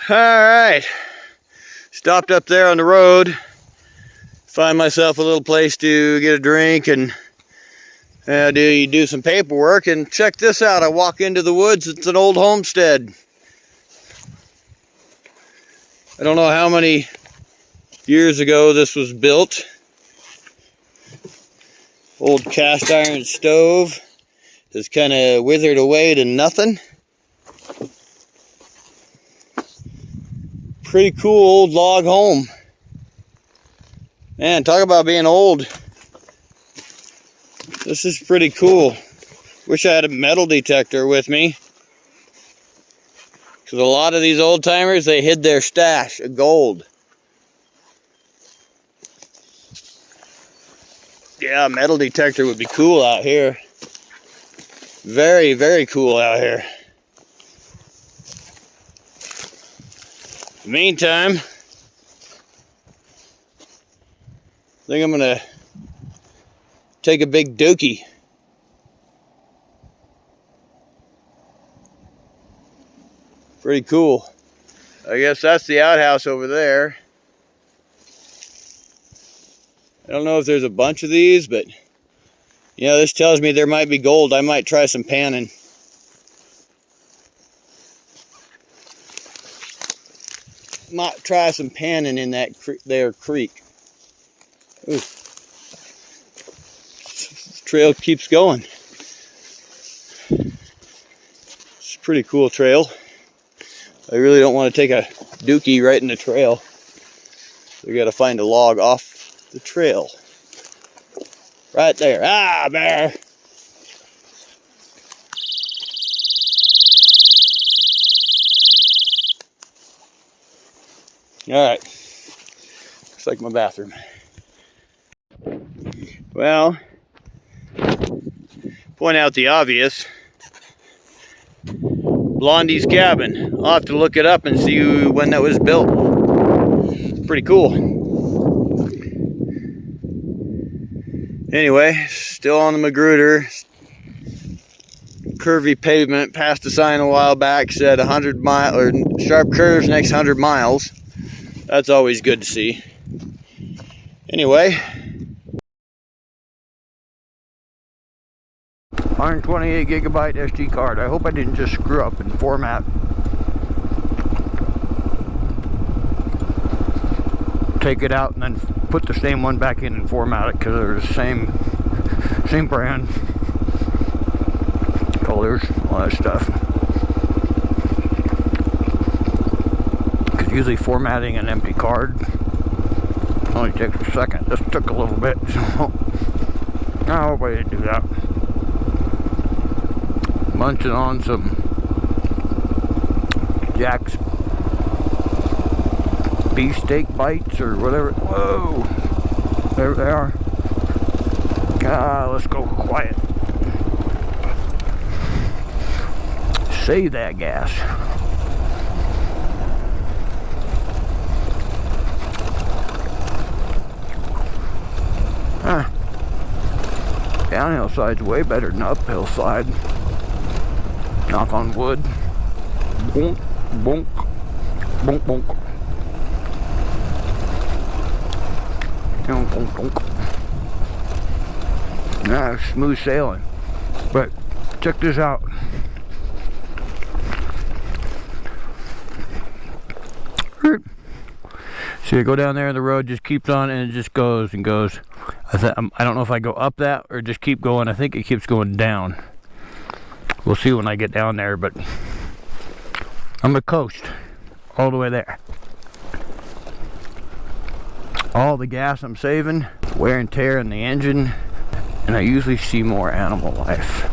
Alright, stopped up there on the road, find myself a little place to get a drink and do some paperwork, and check this out. I walk into the woods. It's an old homestead. I don't know how many years ago this was built. Old cast iron stove has kind of withered away to nothing. Pretty cool old log home. Man, talk about being old. This is pretty cool. Wish I had a metal detector with me. Because a lot of these old timers, they hid their stash of gold. Yeah, a metal detector would be cool out here. Very, very cool out here. In the meantime, I think I'm gonna take a big dookie. Pretty cool. I guess that's the outhouse over there. I don't know if there's a bunch of these, but you know, this tells me there might be gold. I might try some panning. Might try some panning in that creek. Ooh. This trail keeps going. It's a pretty cool trail. I really don't want to take a dookie right in the trail. We got to find a log off the trail. Right there. Ah, bear! Alright, looks like my bathroom. Well, point out the obvious. Blondie's cabin. I'll have to look it up and see when that was built. It's pretty cool. Anyway, still on the Magruder. Curvy pavement. Passed a sign a while back, said 100 miles, or sharp curves next 100 miles. That's always good to see. Anyway, 128 gigabyte SD card. I hope I didn't just screw up in format. Take it out and then put the same one back in and format it because they're the same brand, colors, all that stuff. Usually formatting an empty card only takes a second. This took a little bit, so I hope I didn't do that. Munching on some Jack's beefsteak bites or whatever. Whoa, there they are. Let's go quiet. Save that gas. Downhill side's way better than uphill side. Knock on wood. Bonk, bonk, bonk, bonk. Bonk, bonk, bonk. Yeah, smooth sailing. But check this out. So you go down there and the road just keeps on and it just goes and goes. I don't know if I go up that or just keep going. I think it keeps going down. We'll see when I get down there, but I'm gonna coast all the way there. All the gas I'm saving, wear and tear in the engine, and I usually see more animal life.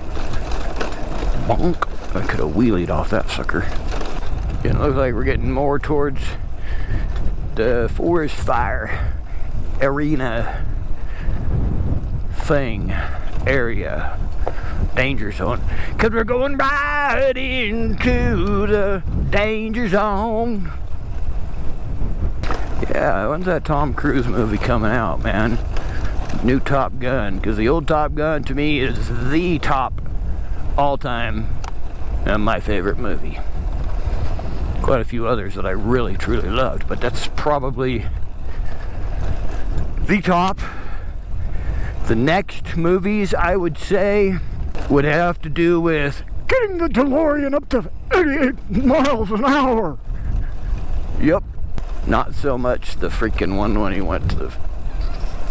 Bonk! I could have wheelied off that sucker. It looks like we're getting more towards the forest fire arena thing area, danger zone, because we're going right into the danger zone. Yeah, when's that Tom Cruise movie coming out, man? New Top Gun, because the old Top Gun to me is the top all-time my favorite movie. quite a few others that I really truly loved, but that's probably the top. The next movies I would say would have to do with getting the DeLorean up to 88 miles an hour. Yep. Not so much the freaking one when he went to the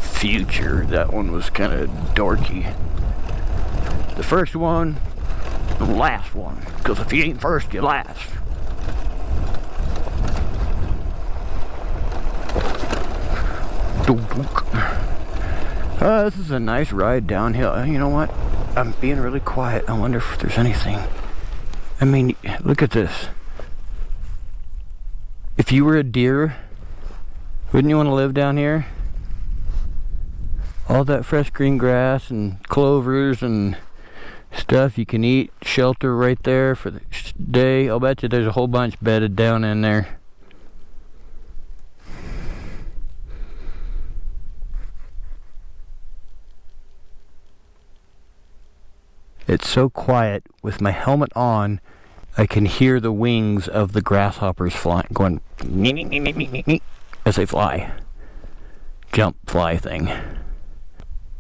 future. That one was kind of dorky. The first one, the last one. Because if you ain't first, you last. This is a nice ride downhill. You know what? I'm being really quiet. I wonder if there's anything. I mean, look at this. If you were a deer, wouldn't you want to live down here? All that fresh green grass and clovers and stuff you can eat, shelter right there for the day. I'll bet you there's a whole bunch bedded down in there. It's so quiet with my helmet on, I can hear the wings of the grasshoppers flying, going as they fly. Jump fly thing.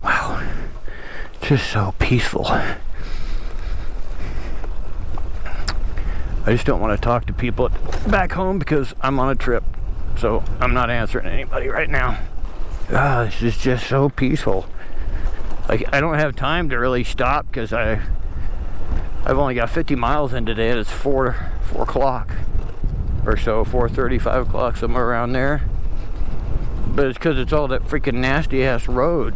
Wow. Just so peaceful. I just don't want to talk to people back home because I'm on a trip. So I'm not answering anybody right now. This is just so peaceful. Like, I don't have time to really stop because I've only got 50 miles in today and it's 4 o'clock or so, 4:30, 5 o'clock, somewhere around there. But it's because it's all that freaking nasty ass road.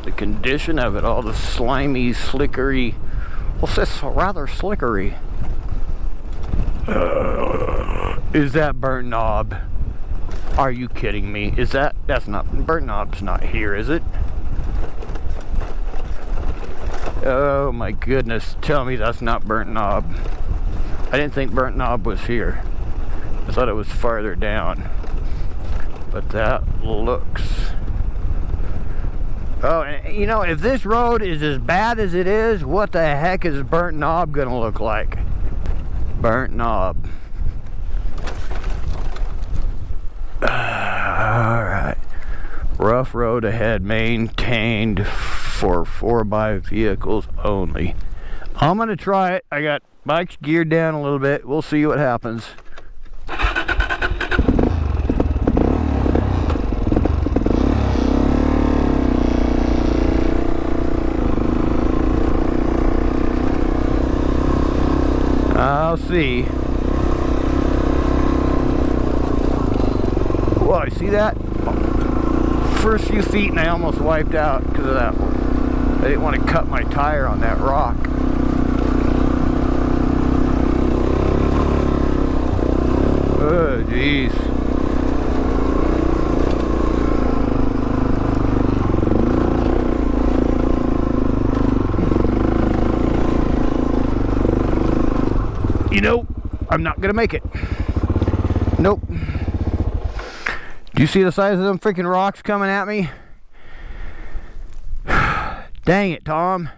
The condition of it, all the slimy, slickery, well, it's rather slickery. Is that burnt knob? Are you kidding me? That's not, burnt knob's not here, is it? Oh my goodness, tell me that's not burnt knob. I didn't think burnt knob was here. I thought it was farther down. But that looks... Oh, and you know, if this road is as bad as it is, what the heck is burnt knob gonna look like? Burnt knob. Alright. Rough road ahead, maintained for 4x vehicles only. I'm gonna try it. I got bikes geared down a little bit. We'll see what happens. I'll see. Whoa, you see that? First few feet and I almost wiped out because of that one. I didn't want to cut my tire on that rock. Oh, jeez. You know, I'm not gonna make it. Nope. Do you see the size of them freaking rocks coming at me? Dang it, Tom.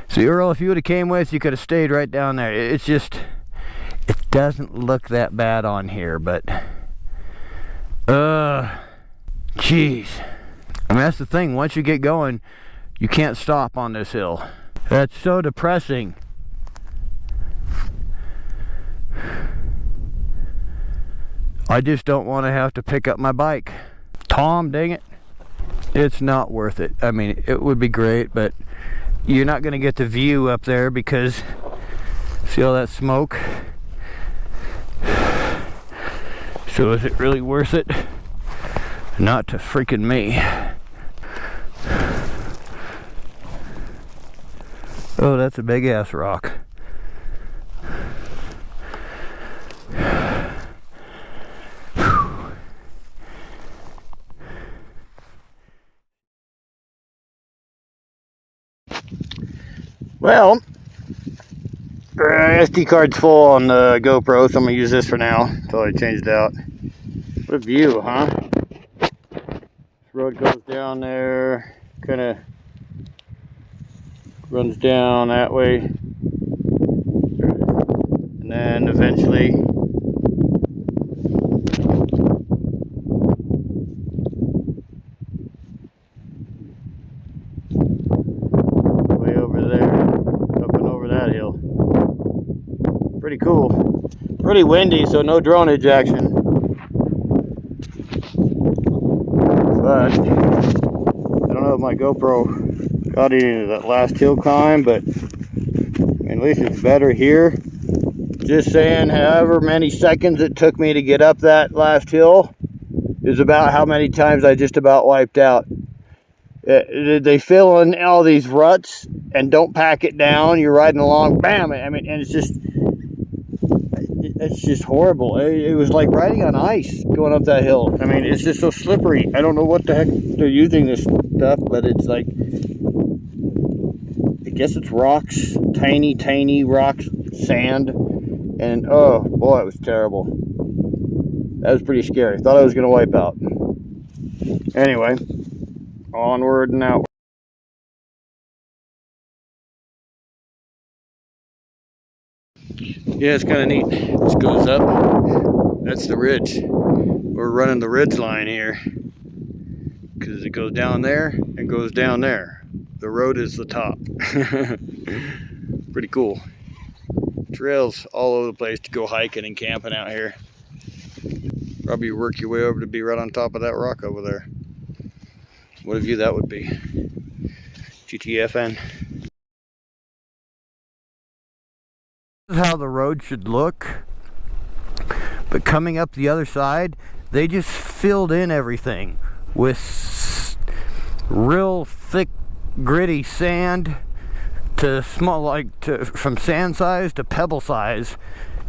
See, Earl, if you would have came with, you could have stayed right down there. It's just, it doesn't look that bad on here, but jeez. I mean, that's the thing. Once you get going, you can't stop on this hill. That's so depressing. I just don't want to have to pick up my bike. Tom, dang it. It's not worth it. I mean, it would be great, but you're not going to get the view up there because see all that smoke? So is it really worth it? Not to freaking me. Oh, that's a big ass rock. Well, SD card's full on the GoPro, so I'm going to use this for now until I change it out. What a view, huh? This road goes down there, kind of runs down that way. eventually. Way over there, up and over that hill. Pretty cool. Pretty windy, so no dronage action. But I don't know if my GoPro got into that last hill climb, but at least it's better here. Just saying, however many seconds it took me to get up that last hill is about how many times I just about wiped out. They fill in all these ruts and don't pack it down. You're riding along, bam! I mean, and it's just horrible. It was like riding on ice going up that hill. I mean, it's just so slippery. I don't know what the heck they're using this stuff, but it's like, I guess it's rocks, tiny rocks, sand, and oh boy, it was terrible. That was pretty scary. Thought I was gonna wipe out. Anyway, onward and outward. Yeah, it's kind of neat. This goes up. That's the ridge. We're running the ridge line here because it goes down there and goes down there. The road is the top. Pretty cool. Trails all over the place to go hiking and camping out here. Probably work your way over to be right on top of that rock over there. What a view that would be. GTFN. This is how the road should look. But coming up the other side, they just filled in everything with real thick, gritty sand to small, from sand size to pebble size.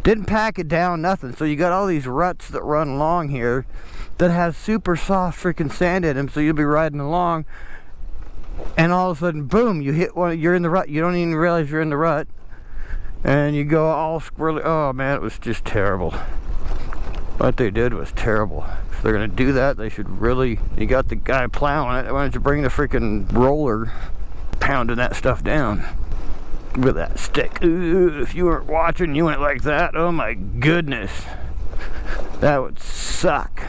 Didn't pack it down, nothing. So you got all these ruts that run along here that have super soft freaking sand in them. So you'll be riding along, and all of a sudden, boom! You hit one. You're in the rut. You don't even realize you're in the rut, and you go all squirrely. Oh man, it was just terrible. What they did was terrible. If they're gonna do that, they should really. You got the guy plowing it. Why don't you bring the freaking roller, pounding that stuff down with that stick? Ooh, if you weren't watching, you went like that. Oh my goodness, that would suck.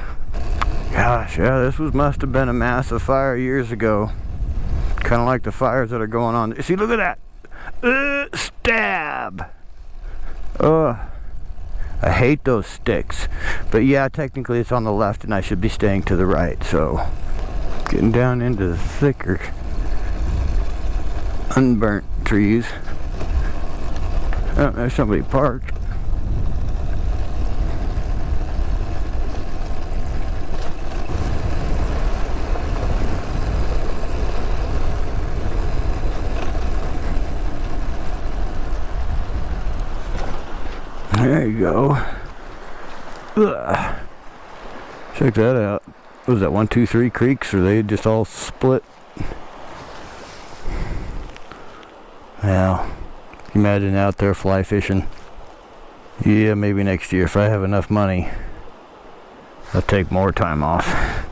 Gosh, yeah, this must have been a massive fire years ago. Kind of like the fires that are going on. See, look at that. Stab. I hate those sticks. But yeah, technically it's on the left and I should be staying to the right. So, getting down into the thicker, unburnt trees. Oh, there's somebody parked. There you go. Ugh. Check that out. What was that, 1, 2, 3 creeks, or they just all split? Well, imagine out there fly fishing. Yeah, maybe next year if I have enough money. I'll take more time off.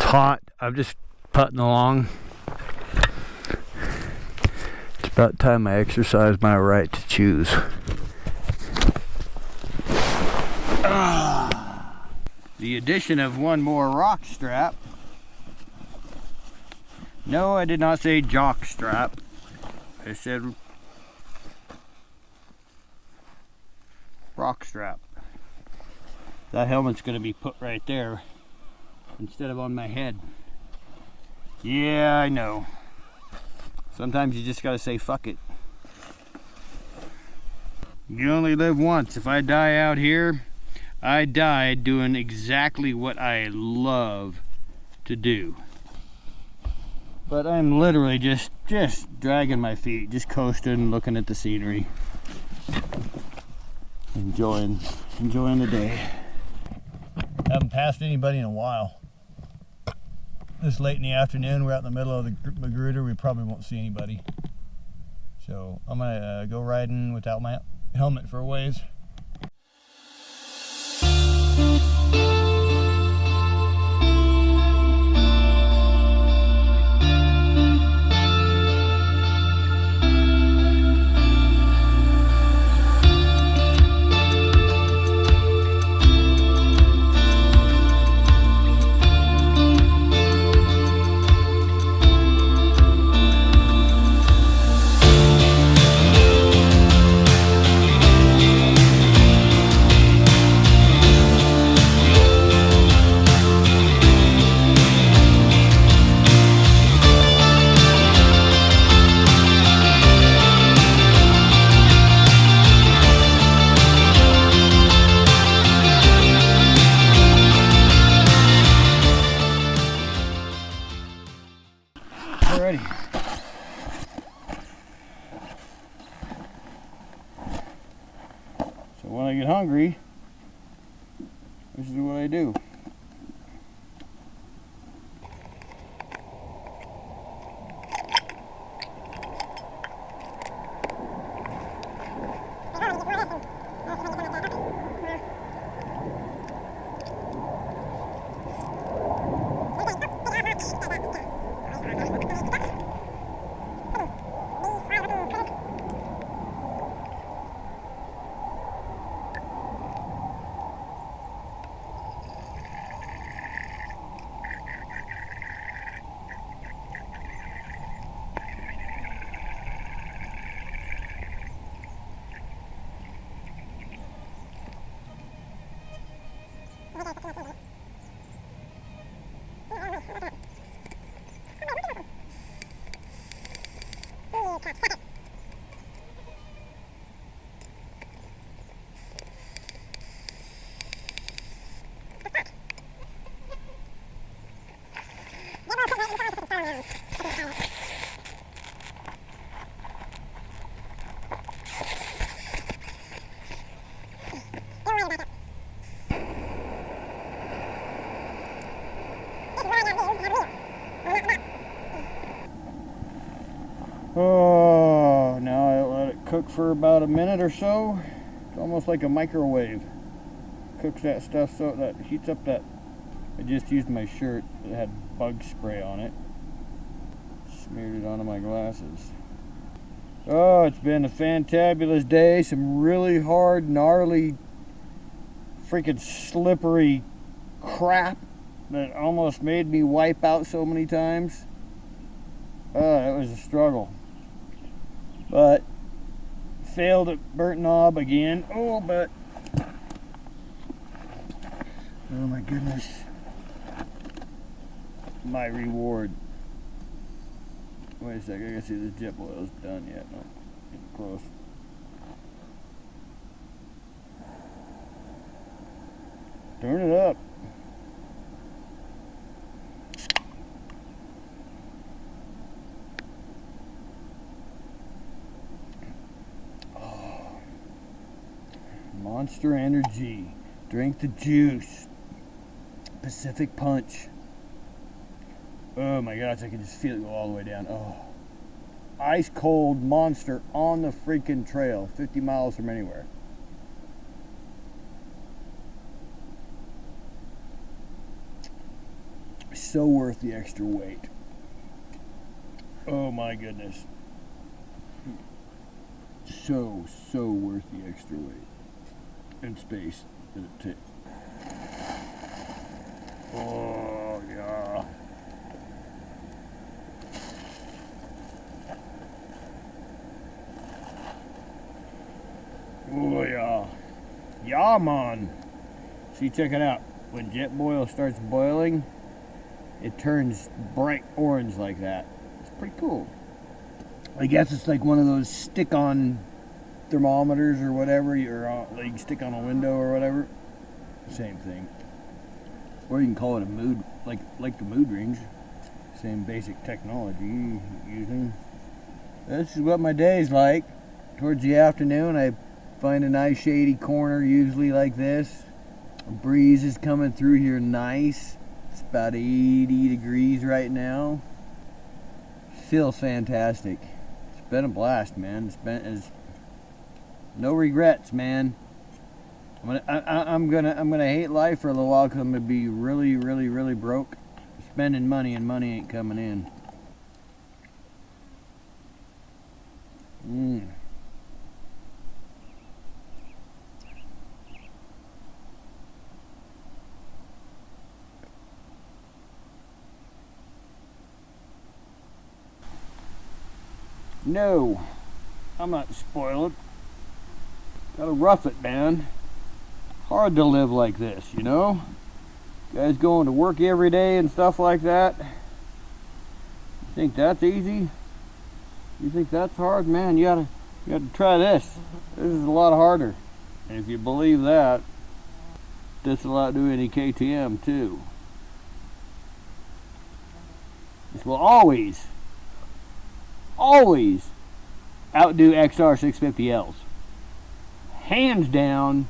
Hot. I'm just putting along. It's about time I exercise my right to choose. The addition of one more rock strap. No, I did not say jock strap. I said rock strap. That helmet's gonna be put right there instead of on my head. Yeah, I know. Sometimes you just gotta say fuck it. You only live once. If I die out here, I died doing exactly what I love to do. But I'm literally just dragging my feet, just coasting, looking at the scenery. Enjoying the day. Haven't passed anybody in a while. This late in the afternoon, we're out in the middle of the Magruder, we probably won't see anybody. So I'm gonna go riding without my helmet for a ways. Alrighty. So when I get hungry, this is what I do. Oh, now I let it cook for about a minute or so. It's almost like a microwave. Cooks that stuff so that heats up that. I just used my shirt that had bug spray on it. Smeared it onto my glasses. Oh, it's been a fantabulous day. Some really hard, gnarly, freaking slippery crap that almost made me wipe out so many times. Oh, it was a struggle. But failed at burnt knob again. Oh, but oh my goodness. My reward. Wait a second, I gotta see if this jet oil's done yet. No, getting close. Turn it up. Oh. Monster Energy. Drink the juice. Pacific Punch. Oh my gosh, I can just feel it go all the way down. Oh. Ice cold Monster on the freaking trail, 50 miles from anywhere. So worth the extra weight. Oh my goodness. So worth the extra weight and space that it takes. Oh yeah. Oh yeah. Yeah, man. See, check it out. When jet oil starts boiling, it turns bright orange like that. It's pretty cool. I guess it's like one of those stick-on thermometers or whatever, or like you stick on a window or whatever. Same thing. Or you can call it a mood, like the mood range. Same basic technology using. This is what my day's like. Towards the afternoon, I find a nice shady corner, usually like this. A breeze is coming through here nice. It's about 80 degrees right now. Feels fantastic. It's been a blast, man. It's no regrets, man. I'm gonna hate life for a little while because I'm gonna be really broke, spending money and money ain't coming in. No, I'm not spoiled. Gotta rough it, man. Hard to live like this, you know? Guys going to work every day and stuff like that. You think that's easy? You think that's hard? Man, you gotta try this. This is a lot harder. And if you believe that, this will outdo any KTM too. This will always outdo XR 650Ls. Hands down,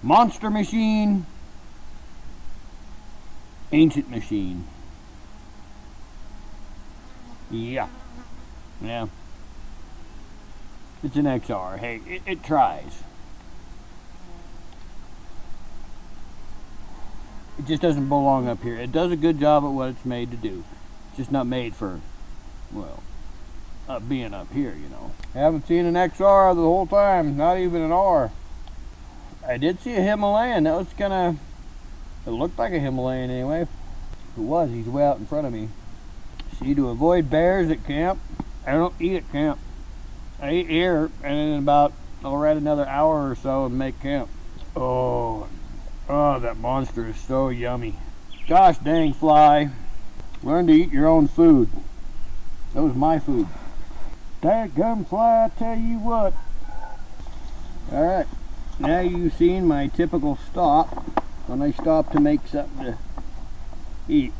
monster machine, ancient machine. Yeah. It's an XR. Hey, it tries. It just doesn't belong up here. It does a good job at what it's made to do. It's just not made for, well, being up here, you know. I haven't seen an XR the whole time, not even an R. I did see a Himalayan. That was it looked like a Himalayan anyway. If it was, he's way out in front of me. See, to avoid bears at camp, I don't eat at camp. I eat here, and then I'll ride another hour or so and make camp. Oh, that monster is so yummy. Gosh dang, fly. Learn to eat your own food. That was my food. Dadgum fly, I tell you what. Alright, now you've seen my typical stop. When I stop to make something to eat.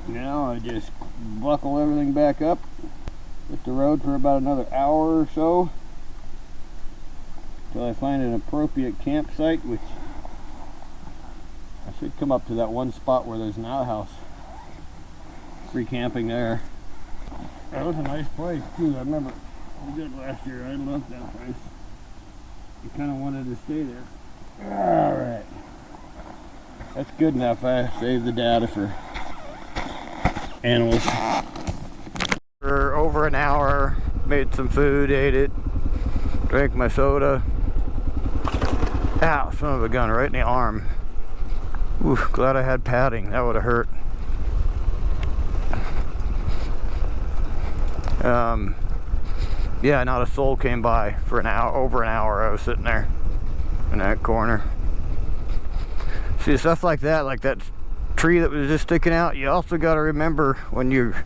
Now I just buckle everything back up. Hit the road for about another hour or so. Until I find an appropriate campsite, which I should come up to that one spot where there's an outhouse. Free camping there. That was a nice place too. I remember we did last year. I loved that place. I kind of wanted to stay there. Alright. That's good enough. I saved the data for animals. For over an hour, made some food, ate it, drank my soda. Ow, son of a gun, right in the arm. Oof, glad I had padding. That would have hurt. Yeah, not a soul came by for an hour. Over an hour I was sitting there in that corner. See, stuff like that tree that was just sticking out, you also got to remember when you're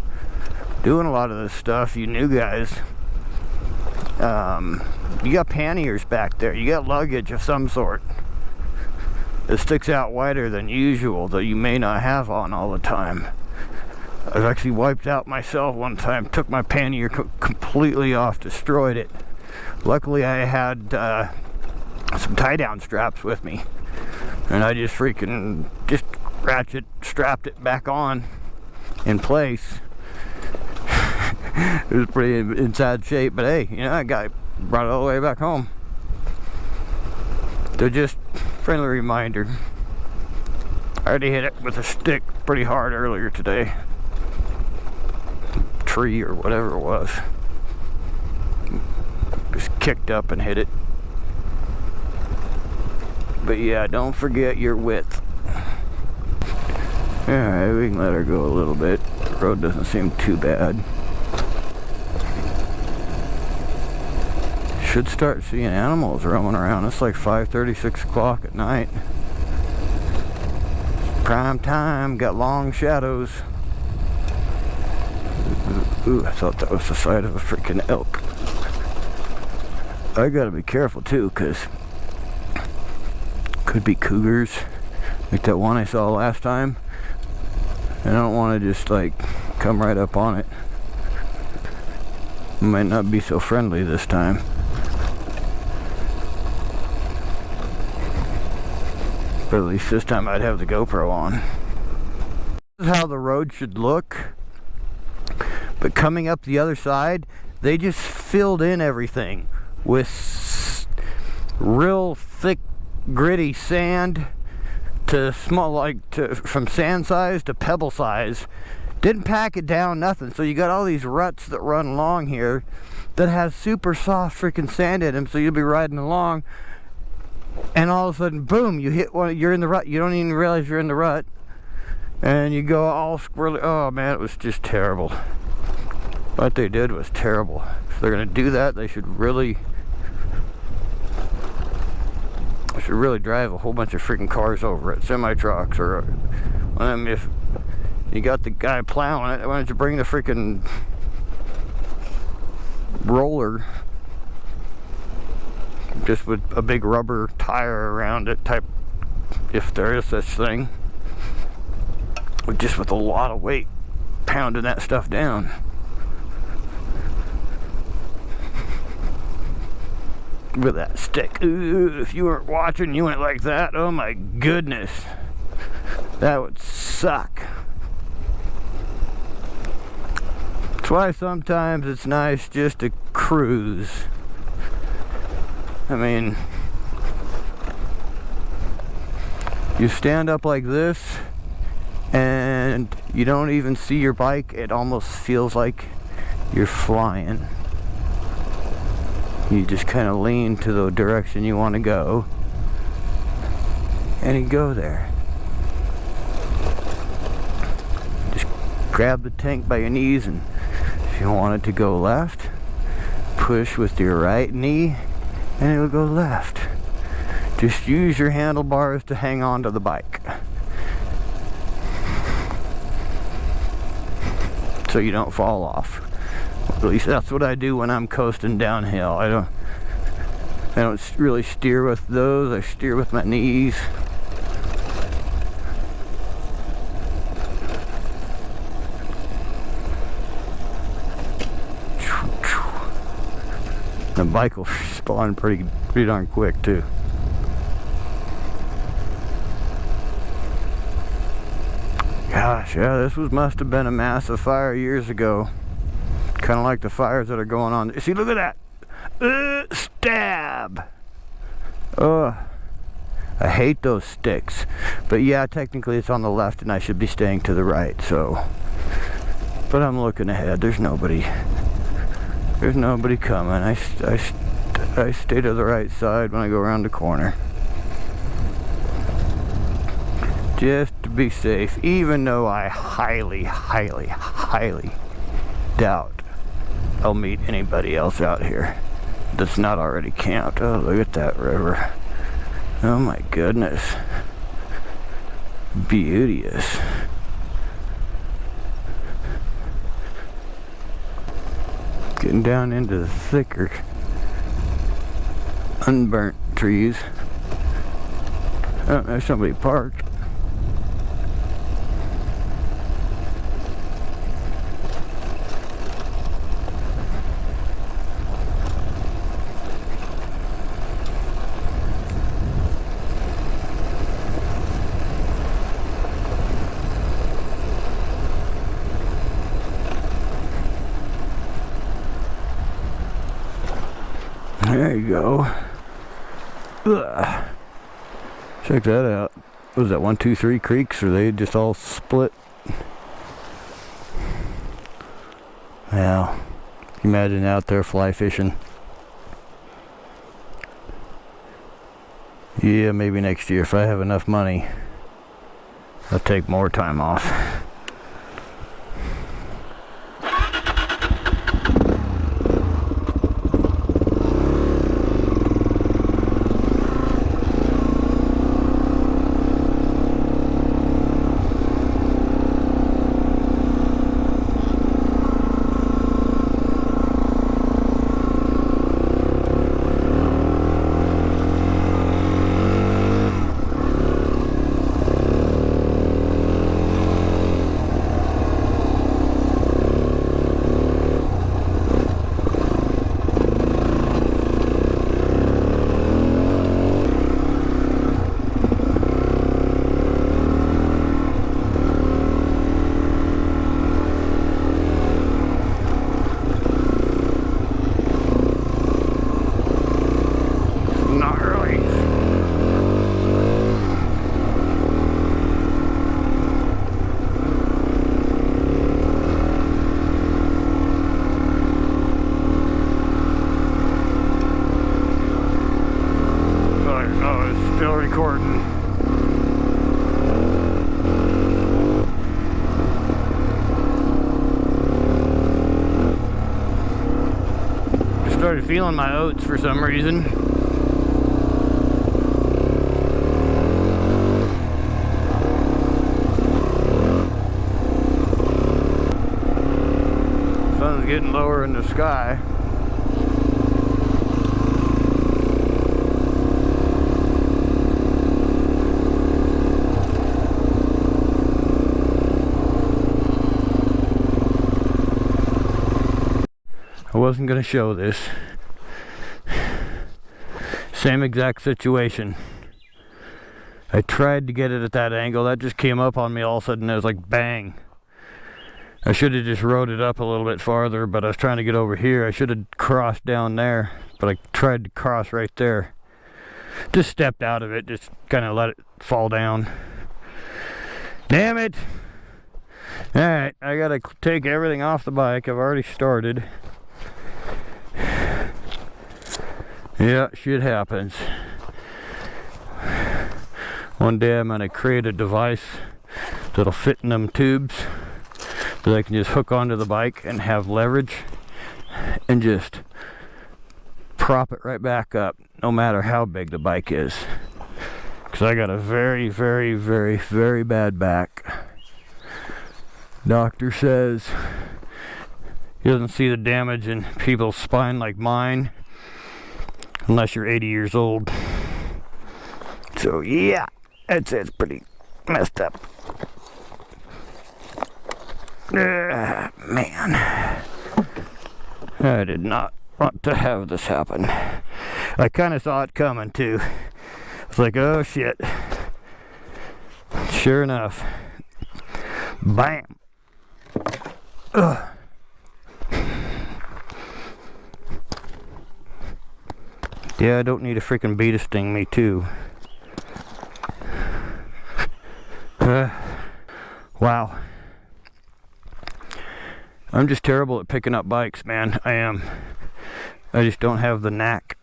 doing a lot of this stuff, you new guys, you got panniers back there, you got luggage of some sort that sticks out wider than usual that you may not have on all the time. I've actually wiped out myself one time, took my pannier completely off, destroyed it. Luckily I had some tie-down straps with me, and I just ratchet strapped it back on in place. It was pretty in sad shape, but hey, you know, that guy brought it all the way back home. So just friendly reminder, I already hit it with a stick pretty hard earlier today. Tree or whatever it was. Just kicked up and hit it. But yeah, don't forget your width. Alright, we can let her go a little bit. The road doesn't seem too bad. Should start seeing animals roaming around. It's like 5:30, 6 o'clock at night. Prime time, got long shadows. Ooh, I thought that was the side of a freaking elk. I gotta be careful too, cause could be cougars, like that one I saw last time. And I don't want to just like come right up on it. Might not be so friendly this time. But at least this time I'd have the GoPro on. This is how the road should look. But coming up the other side, they just filled in everything with real thick, gritty sand to small, like from sand size to pebble size. Didn't pack it down, nothing. So you got all these ruts that run along here that has super soft freaking sand in them. So you'll be riding along, and all of a sudden, boom! You hit one. You're in the rut. You don't even realize you're in the rut, and you go all squirrely. Oh man, it was just terrible. What they did was terrible. If they're gonna do that, they should really drive a whole bunch of freaking cars over it, semi-trucks, or I mean, if you got the guy plowing it, why don't you bring the freaking roller just with a big rubber tire around it, type, if there is such thing, just with a lot of weight pounding that stuff down. With that stick. Ooh, if you weren't watching, you went like that. Oh my goodness, that would suck. That's why sometimes it's nice just to cruise. I mean, you stand up like this and you don't even see your bike. It almost feels like you're flying. You just kind of lean to the direction you want to go, and you go there. Just grab the tank by your knees, and if you want it to go left, push with your right knee and it'll go left. Just use your handlebars to hang on to the bike, so you don't fall off. At least that's what I do when I'm coasting downhill. I don't really steer with those. I steer with my knees. The bike will spawn pretty darn quick too. Gosh, yeah, this must have been a massive fire years ago. Kind of like the fires that are going on. See, look at that. Stab. I hate those sticks. But yeah, technically it's on the left and I should be staying to the right, so. But I'm looking ahead. There's nobody. There's nobody coming. I stay to the right side when I go around the corner. Just to be safe, even though I highly, highly, highly doubt I'll meet anybody else out here that's not already camped. Oh, look at that river. Oh my goodness. Beauteous. Getting down into the thicker, unburnt trees. Oh, there's somebody parked. There you go. Ugh. Check that out. What was that, 1, 2, 3 creeks? Or they just all split? Well, imagine out there fly fishing. Yeah, maybe next year if I have enough money. I'll take more time off. Oh, it's still recording. Just started feeling my oats for some reason. Sun's getting lower in the sky. I wasn't going to show this. Same exact situation. I tried to get it at that angle. That just came up on me all of a sudden. It was like bang. I should have just rode it up a little bit farther, but I was trying to get over here. I should have crossed down there, but I tried to cross right there. Just stepped out of it, just kind of let it fall down. Damn it! Alright, I gotta take everything off the bike. I've already started. Yeah, shit happens. One day I'm gonna create a device that'll fit in them tubes that I can just hook onto the bike and have leverage and just prop it right back up no matter how big the bike is. Because I got a very, very, very, very bad back. Doctor says he doesn't see the damage in people's spine like mine unless you're 80 years old. So yeah, it's pretty messed up. Man, I did not want to have this happen. I kind of saw it coming too. It's like, oh shit. Sure enough, bam. Ugh. Yeah, I don't need a freaking bee to sting me too. Wow. I'm just terrible at picking up bikes, man. I am. I just don't have the knack.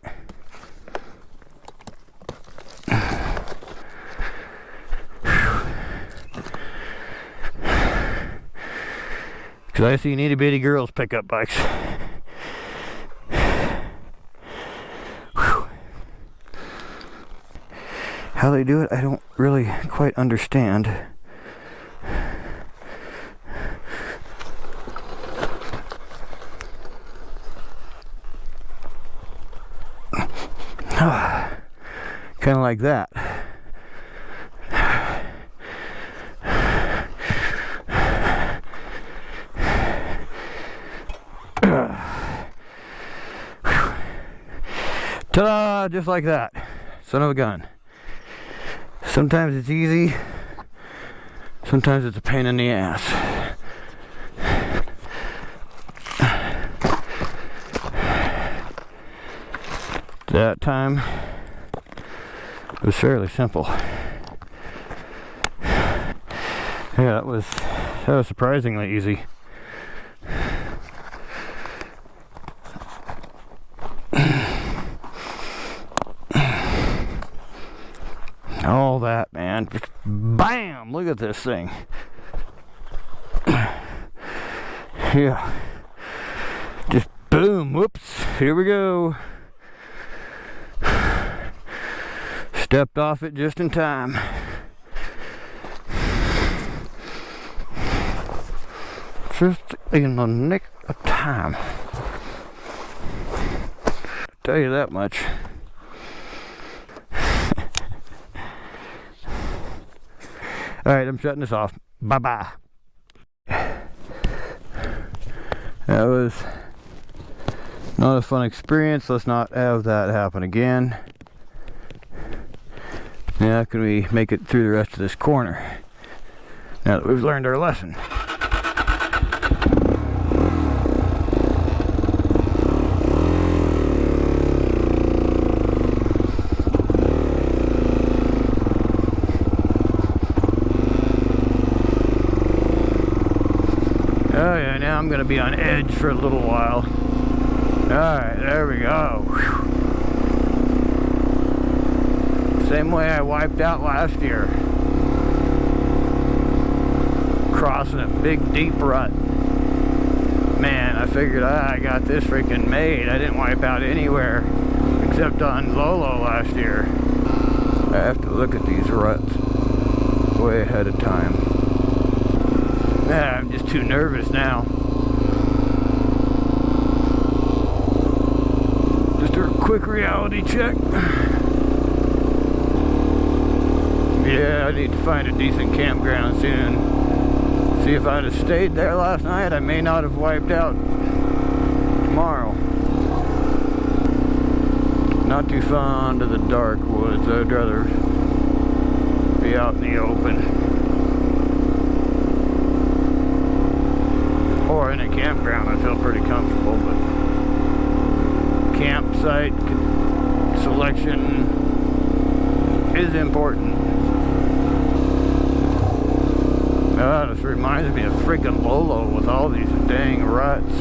Because I see itty bitty girls pick up bikes. How they do it, I don't really quite understand. Kind of like that. Ta-da! Just like that. Son of a gun. Sometimes it's easy. Sometimes it's a pain in the ass. That time it was fairly simple. Yeah, that was surprisingly easy. All that, man. Just bam! Look at this thing. Yeah. Just boom. Whoops. Here we go. Stepped off it just in time. Just in the nick of time. I'll tell you that much. Alright, I'm shutting this off. Bye-bye. That was not a fun experience. Let's not have that happen again. Now can we make it through the rest of this corner? Now that we've learned our lesson. Oh yeah, now I'm gonna be on edge for a little while. Alright, there we go. Whew. Same way I wiped out last year. Crossing a big deep rut. Man, I figured I got this freaking made. I didn't wipe out anywhere except on Lolo last year. I have to look at these ruts way ahead of time. Yeah, I'm just too nervous now. Just a quick reality check. Yeah, I need to find a decent campground soon. See, if I'd have stayed there last night, I may not have wiped out tomorrow. Not too fond of the dark woods. I'd rather be out in the open. Or in a campground. I feel pretty comfortable, but campsite selection is important. This reminds me of freaking Lolo with all these dang ruts.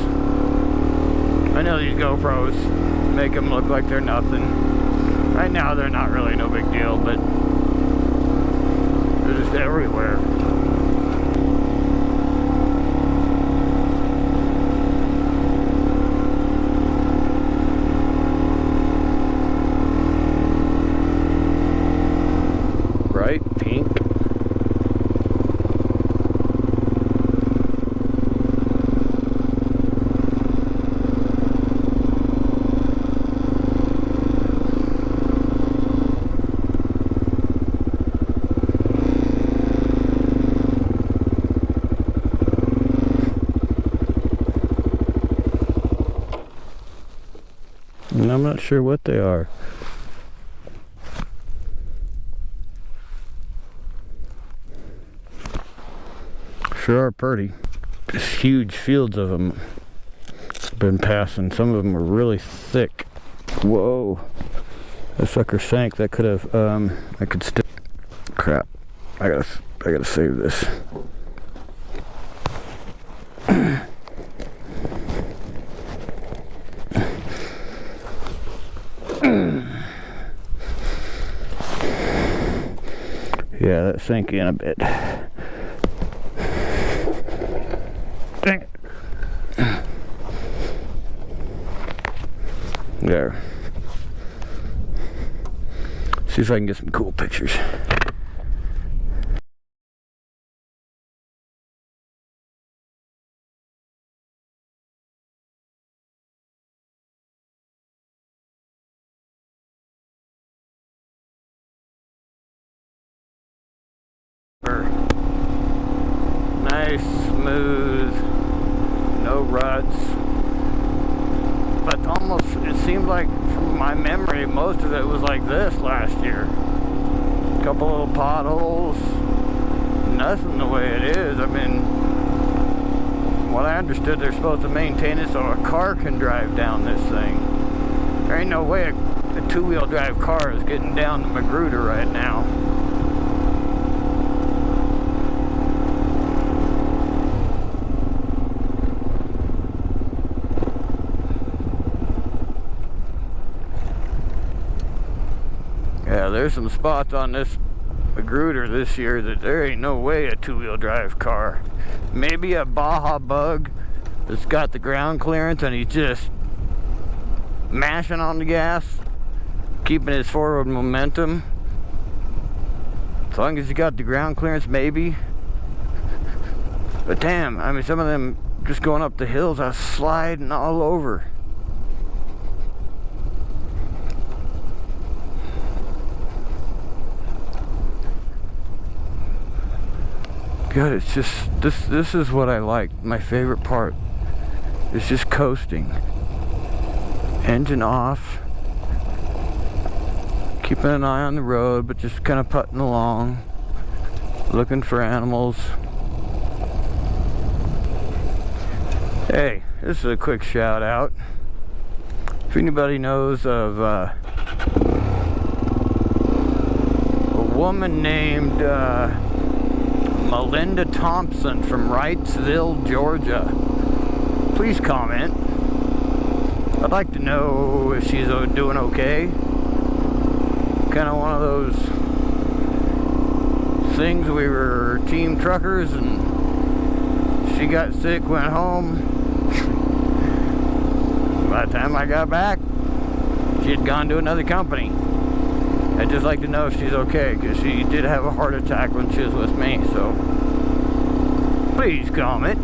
I know these GoPros make them look like they're nothing. Right now they're not really no big deal, but they're just everywhere. Bright pink. And I'm not sure what they are. Sure are pretty. Just huge fields of them. Been passing. Some of them are really thick. Whoa. That sucker sank. That could have, I could still. Crap. I gotta save this. Yeah, that sank in a bit. Dang it. There. See if I can get some cool pictures. Nice, smooth, no ruts, but almost, it seemed like from my memory most of it was like this last year. A couple little potholes, nothing the way it is. I mean, from what I understood, they're supposed to maintain it so a car can drive down this thing. There ain't no way a two-wheel drive car is getting down the Magruder right now. Yeah, there's some spots on this Magruder this year that there ain't no way a two-wheel drive car. Maybe a Baja Bug that's got the ground clearance and he's just mashing on the gas, keeping his forward momentum. As long as you got the ground clearance, maybe. But damn, I mean, some of them just going up the hills, I was sliding all over. God, it's just, this is what I like. My favorite part is just coasting. Engine off. Keeping an eye on the road, but just kind of putting along. Looking for animals. Hey, this is a quick shout out. If anybody knows of a woman named Melinda Thompson from Wrightsville, Georgia, please comment. I'd like to know if she's doing okay. kind of one of those things. We were team truckers, and she got sick, went home. By the time I got back, she had gone to another company. I'd just like to know if she's okay, because she did have a heart attack when she was with me, so please comment.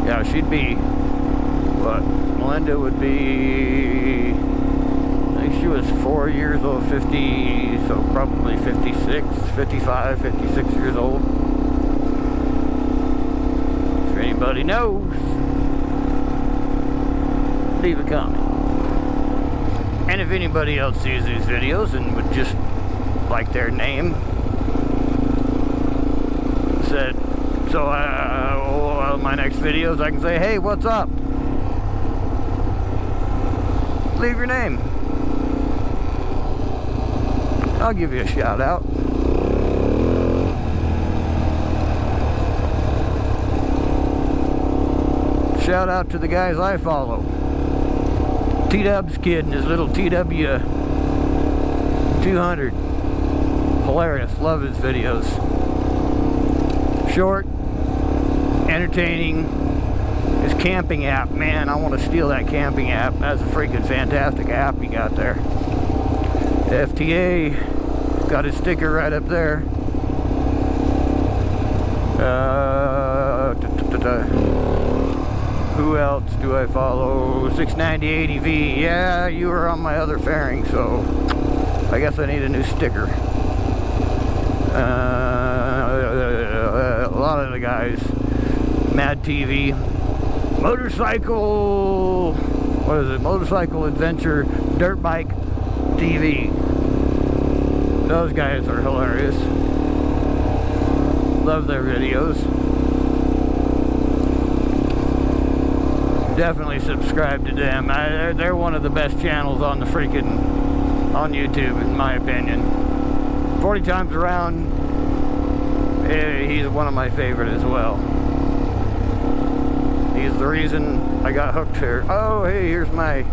Yeah, she'd be, what, Melinda would be, I think she was 4 years old, 50, so probably 56, 55, 56 years old. If anybody knows, leave a comment. And if anybody else sees these videos and would just like their name said, so my next videos I can say, hey, what's up? Leave your name. I'll give you a shout out. Shout out to the guys I follow. T-Dub's kid and his little TW 200. Hilarious. Love his videos. Short, entertaining. His camping app, man, I want to steal that camping app. That's a freaking fantastic app he got there. FTA, got his sticker right up there. Who else do I follow? 690-80V. Yeah, you were on my other fairing, so I guess I need a new sticker. A lot of the guys. Mad TV. Motorcycle. What is it? Motorcycle Adventure Dirt Bike TV. Those guys are hilarious. Love their videos. Definitely subscribe to them. They're one of the best channels on the freaking on YouTube, in my opinion. 40 times around, he's one of my favorite as well. He's the reason I got hooked here. Oh, hey, here's my.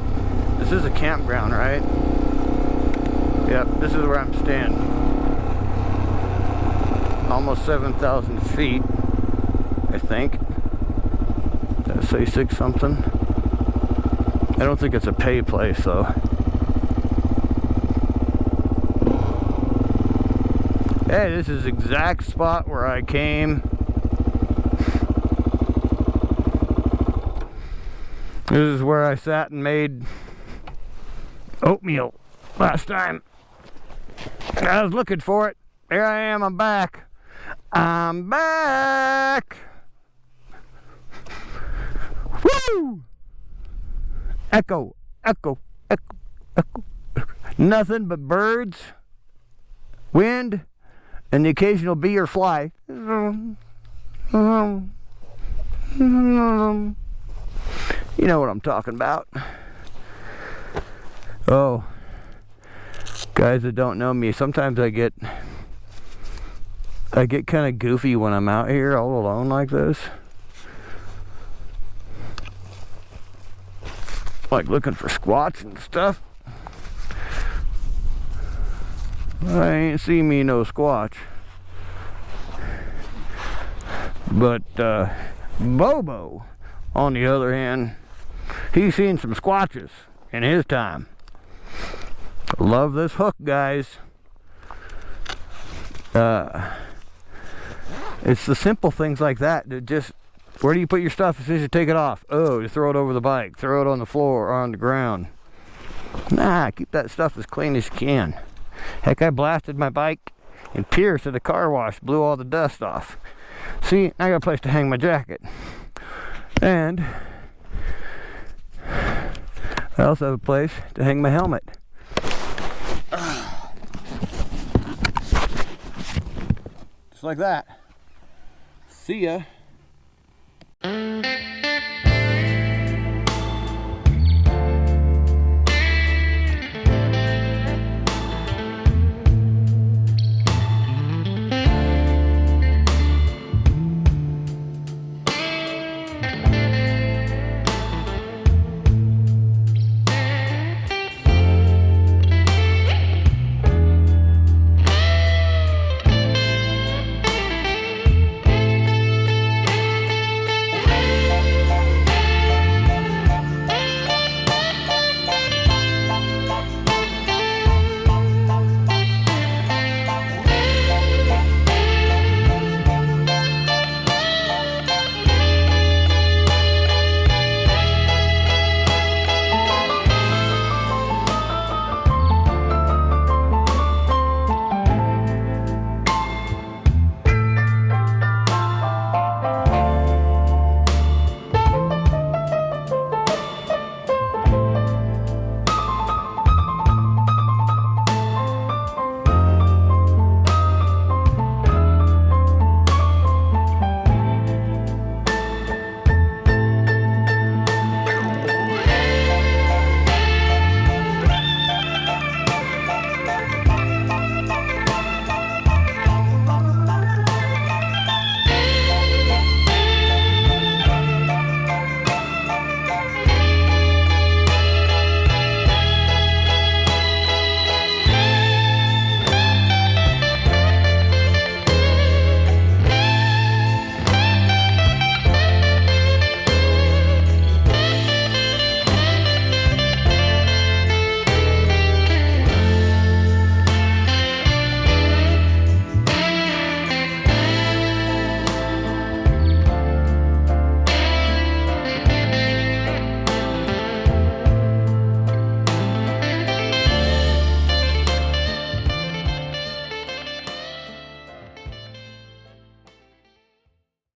This is a campground, right? Yep, this is where I'm staying. Almost 7,000 feet, I think. Did I say 6 something? I don't think it's a pay place though. Hey, this is the exact spot where I came. This is where I sat and made oatmeal last time. I was looking for it. Here I am, I'm back. I'm back. Woo! Echo, echo, echo, echo. Nothing but birds, wind, and the occasional bee or fly. You know what I'm talking about. Oh, guys that don't know me, sometimes I get kind of goofy when I'm out here all alone like this. Like looking for squats and stuff. I ain't seen me no squatch. But Bobo, on the other hand, he's seen some squatches in his time. Love this hook, guys. It's the simple things like that that just, where do you put your stuff as soon as you take it off? Oh, you throw it over the bike, throw it on the floor or on the ground. Nah, keep that stuff as clean as you can. Heck, I blasted my bike in Pierce at a car wash, blew all the dust off. See, I got a place to hang my jacket. And I also have a place to hang my helmet. Just like that. See ya.